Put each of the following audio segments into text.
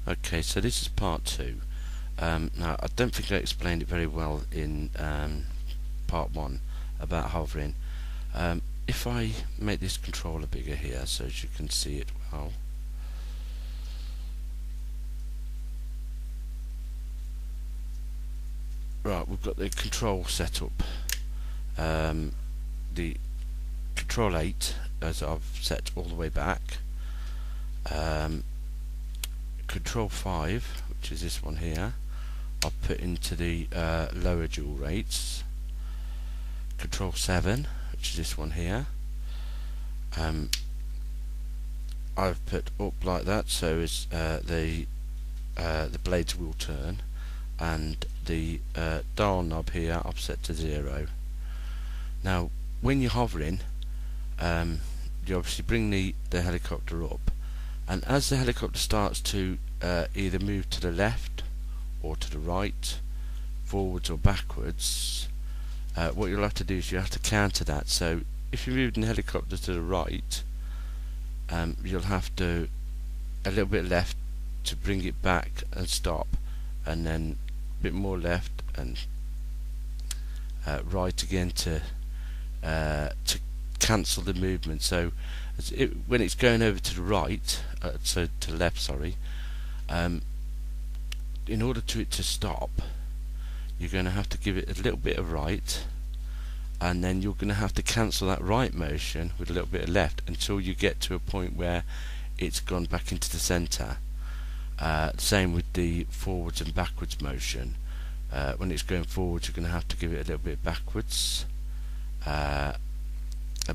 Okay, so this is part 2. Now, I don't think I explained it very well in part 1 about hovering. If I make this controller bigger here so as you can see it well. Right, we've got the control set up. The control 8 as I've set all the way back. Control 5, which is this one here, I've put into the lower dual rates. Control 7, which is this one here, I've put up like that so as the blades will turn, and the dial knob here I've set to 0. Now when you're hovering, you obviously bring the helicopter up, and as the helicopter starts to either move to the left or to the right, forwards or backwards, what you'll have to do is you have to counter that. So if you're moving the helicopter to the right, you'll have to a little bit left to bring it back and stop, and then a bit more left and right again to cancel the movement. So when it's going over to the right, so to the left, sorry, in order to it to stop, you're going to have to give it a little bit of right, and then you're going to have to cancel that right motion with a little bit of left until you get to a point where it's gone back into the center. Same with the forwards and backwards motion. When it's going forwards, you're going to have to give it a little bit backwards, a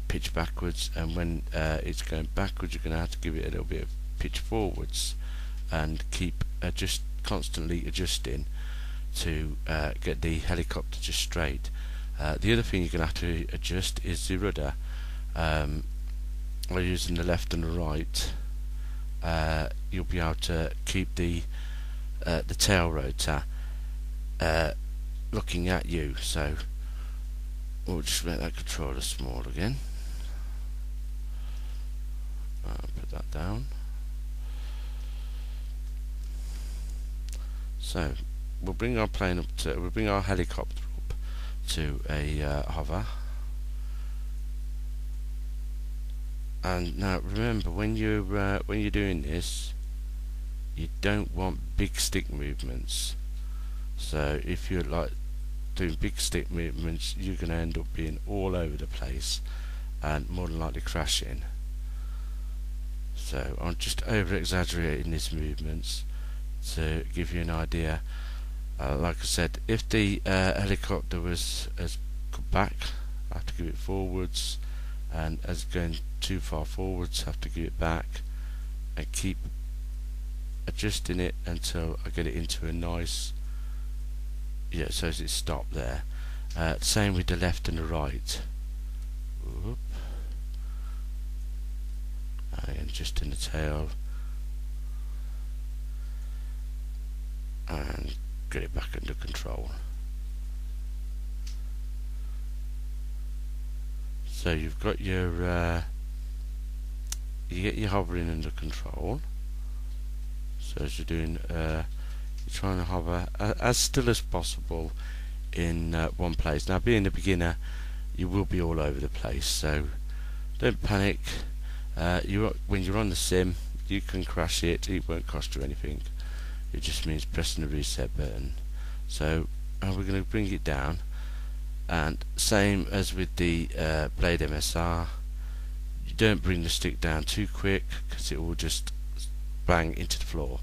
pitch backwards, and when it's going backwards, you're going to have to give it a little bit of pitch forwards, and keep constantly adjusting to get the helicopter just straight. The other thing you're going to have to adjust is the rudder. By using the left and the right, you'll be able to keep the tail rotor looking at you. So we'll just make that controller small again. Put that down. So we'll bring our plane up to, we'll bring our helicopter up to a hover. And now remember, when you're doing this, you don't want big stick movements. So if you're like doing big stick movements, you're going to end up being all over the place and more than likely crashing. So I'm just over exaggerating these movements to give you an idea. Like I said, if the helicopter has come back, I have to give it forwards, and as going too far forwards, I have to give it back, and keep adjusting it until I get it into a nice, so as it's stopped there. Same with the left and the right. Whoop. And just in the tail, and get it back under control. So you've got your you get your hovering under control. So as you're doing, you're trying to hover as still as possible in one place. Now, being a beginner, you will be all over the place, so don't panic. When you're on the sim, you can crash it. It won't cost you anything. It just means pressing the reset button. So we're going to bring it down, and same as with the Blade-MSR, you don't bring the stick down too quick because it will just bang into the floor.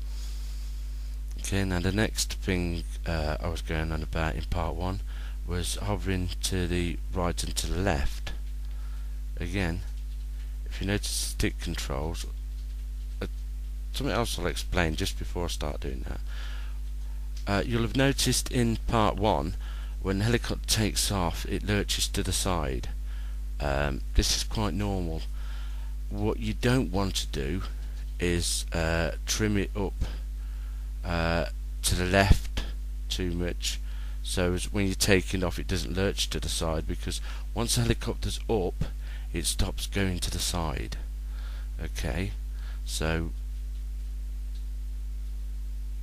Okay, now the next thing I was going on about in part 1 was hovering to the right and to the left. Again, if you notice stick controls, something else I'll explain just before I start doing that. You'll have noticed in part 1, when the helicopter takes off, it lurches to the side. This is quite normal. What you don't want to do is trim it up to the left too much, so as when you're taking off it doesn't lurch to the side, because once the helicopter's up, it stops going to the side. Okay, so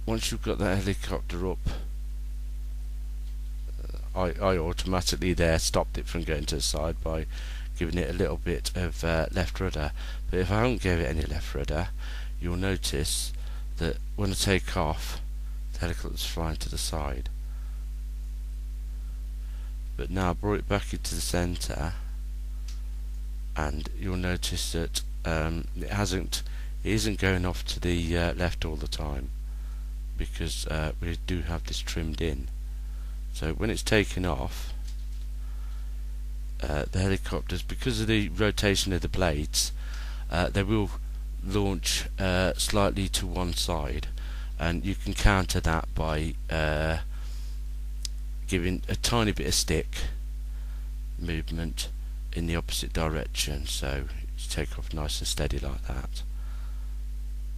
once you've got that helicopter up, I automatically there stopped it from going to the side by giving it a little bit of left rudder. But if I don't give it any left rudder, you'll notice that when I take off, the helicopter's flying to the side. But now I brought it back into the centre, and you'll notice that it isn't going off to the left all the time, because we do have this trimmed in. So when it's taken off, the helicopters, because of the rotation of the blades, they will launch slightly to one side, and you can counter that by giving a tiny bit of stick movement in the opposite direction, so you take off nice and steady like that.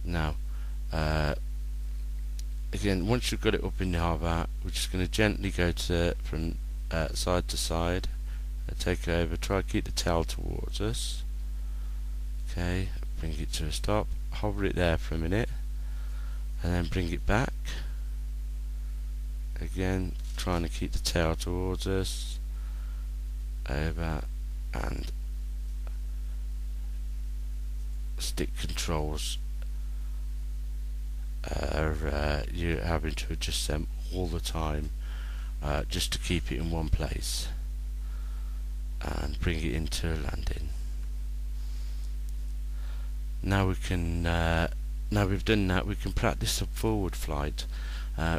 Now again, once you've got it up in the harbour, we're just going to gently go from side to side, take it over, try to keep the tail towards us. Okay, bring it to a stop, hover it there for a minute, and then bring it back. Again, trying to keep the tail towards us, over, and stick controls are you're having to adjust them all the time, just to keep it in one place, and bring it into landing. Now we can now we've done that, we can practice a forward flight.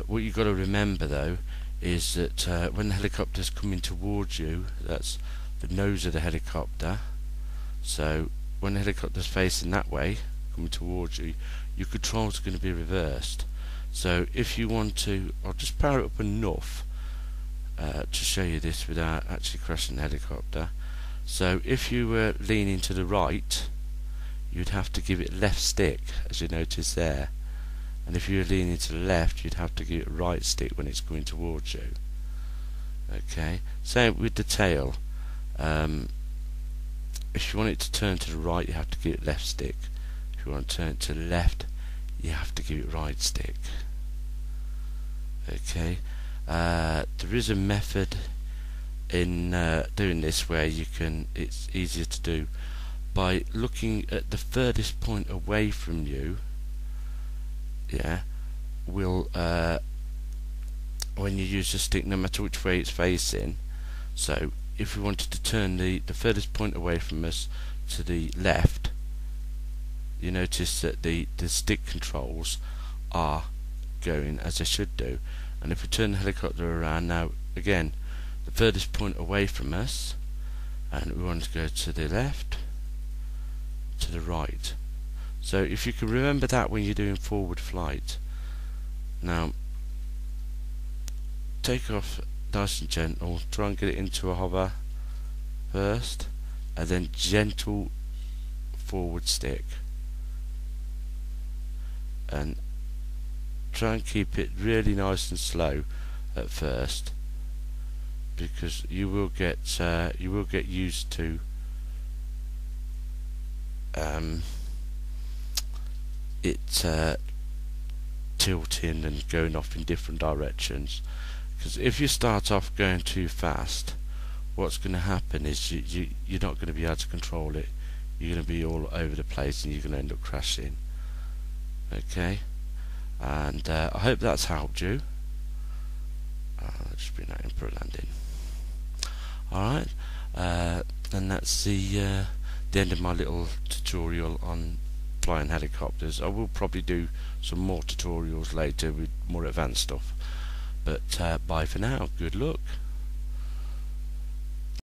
What you've got to remember though is that when the helicopter's coming towards you, that's the nose of the helicopter, so when the helicopter's facing that way, coming towards you, your controls are going to be reversed. So if you want to, I'll just power it up enough to show you this without actually crashing the helicopter. So if you were leaning to the right, you'd have to give it left stick, as you notice there, and if you were leaning to the left, you'd have to give it right stick when it's going towards you. Okay, same with the tail. If you want it to turn to the right, you have to give it left stick. If you want to turn it to the left, you have to give it right stick. Okay, there is a method in doing this where you can, it's easier to do by looking at the furthest point away from you. Yeah, will when you use the stick, no matter which way it's facing. So if we wanted to turn the furthest point away from us to the left, you notice that the stick controls are going as they should do. And if we turn the helicopter around now, again, the furthest point away from us, and we want to go to the left, to the right. So if you can remember that when you're doing forward flight. Now take off nice and gentle, try and get it into a hover first, and then gentle forward stick, and try and keep it really nice and slow at first, because you will get used to it tilting and going off in different directions. Because if you start off going too fast, what's going to happen is you're not going to be able to control it. You're going to be all over the place and you're going to end up crashing. Okay, and I hope that's helped you. I'll just bring that in for a landing. Alright, and that's the end of my little tutorial on flying helicopters. I will probably do some more tutorials later with more advanced stuff, but bye for now, good luck.